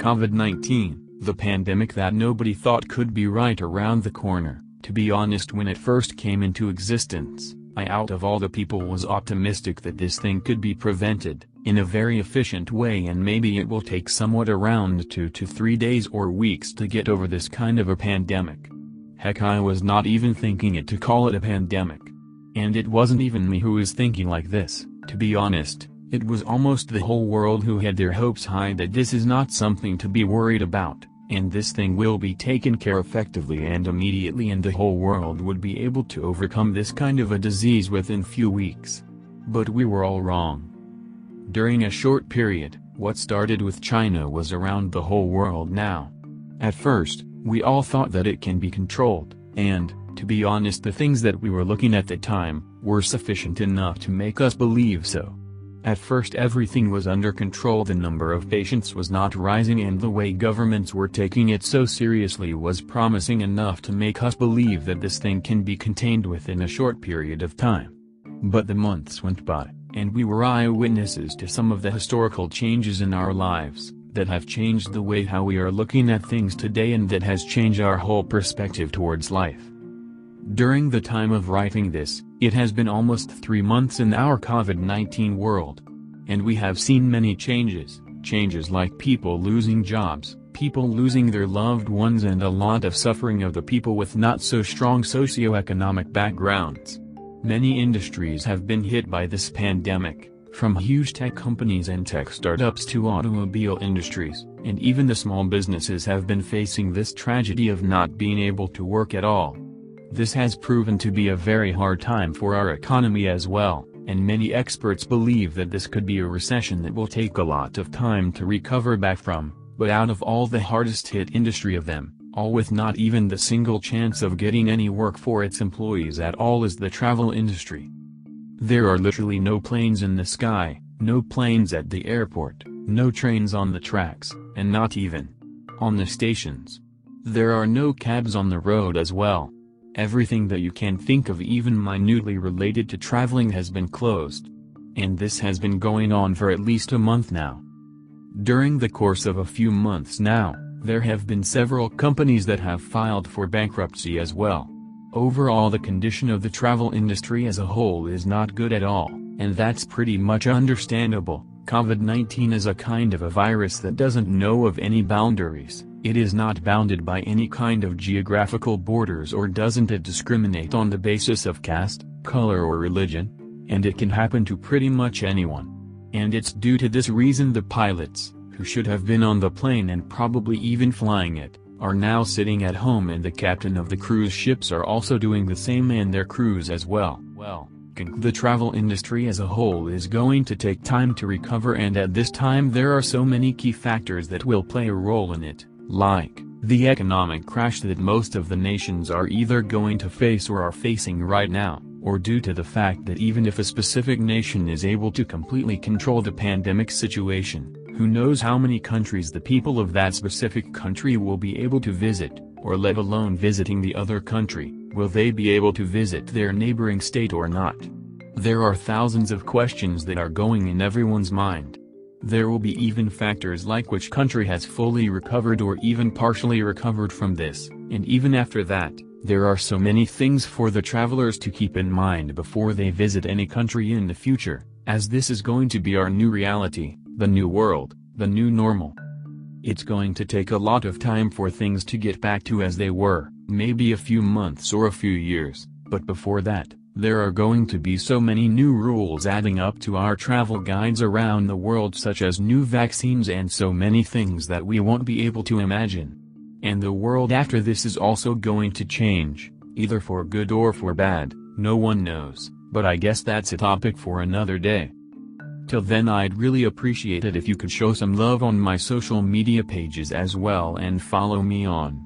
COVID-19, the pandemic that nobody thought could be right around the corner. To be honest, when it first came into existence, I out of all the people was optimistic that this thing could be prevented, in a very efficient way, and maybe it will take somewhat around 2 to 3 days or weeks to get over this kind of a pandemic. Heck, I was not even thinking it to call it a pandemic. And it wasn't even me who was thinking like this, to be honest, it was almost the whole world who had their hopes high that this is not something to be worried about, and this thing will be taken care of effectively and immediately, and the whole world would be able to overcome this kind of a disease within few weeks. But we were all wrong. During a short period, what started with China was around the whole world now. At first, we all thought that it can be controlled, and, to be honest, the things that we were looking at the time were sufficient enough to make us believe so. At first everything was under control, the number of patients was not rising, and the way governments were taking it so seriously was promising enough to make us believe that this thing can be contained within a short period of time. But the months went by, and we were eyewitnesses to some of the historical changes in our lives, that have changed the way how we are looking at things today, and that has changed our whole perspective towards life. During the time of writing this, it has been almost 3 months in our COVID-19 world. And we have seen many changes like people losing jobs, people losing their loved ones, and a lot of suffering of the people with not so strong socioeconomic backgrounds. Many industries have been hit by this pandemic, from huge tech companies and tech startups to automobile industries, and even the small businesses have been facing this tragedy of not being able to work at all. This has proven to be a very hard time for our economy as well, and many experts believe that this could be a recession that will take a lot of time to recover back from, but out of all the hardest hit industry of them, all with not even the single chance of getting any work for its employees at all, is the travel industry. There are literally no planes in the sky, no planes at the airport, no trains on the tracks, and not even on the stations. There are no cabs on the road as well. Everything that you can think of, even minutely related to traveling, has been closed. And this has been going on for at least a month now. During the course of a few months now, there have been several companies that have filed for bankruptcy as well. Overall, the condition of the travel industry as a whole is not good at all, and that's pretty much understandable. COVID-19 is a kind of a virus that doesn't know of any boundaries. It is not bounded by any kind of geographical borders, or doesn't it discriminate on the basis of caste, color, or religion, and it can happen to pretty much anyone. And it's due to this reason the pilots, who should have been on the plane and probably even flying it, are now sitting at home, and the captain of the cruise ships are also doing the same, and their crews as well. The travel industry as a whole is going to take time to recover, and at this time there are so many key factors that will play a role in it, like the economic crash that most of the nations are either going to face or are facing right now, or due to the fact that even if a specific nation is able to completely control the pandemic situation, who knows how many countries the people of that specific country will be able to visit, or let alone visiting the other country. Will they be able to visit their neighboring state or not? There are thousands of questions that are going in everyone's mind. There will be even factors like which country has fully recovered or even partially recovered from this, and even after that, there are so many things for the travelers to keep in mind before they visit any country in the future, as this is going to be our new reality, the new world, the new normal. It's going to take a lot of time for things to get back to as they were, maybe a few months or a few years, but before that, there are going to be so many new rules adding up to our travel guides around the world, such as new vaccines and so many things that we won't be able to imagine. And the world after this is also going to change, either for good or for bad, no one knows, but I guess that's a topic for another day. Till then, I'd really appreciate it if you could show some love on my social media pages as well, and follow me on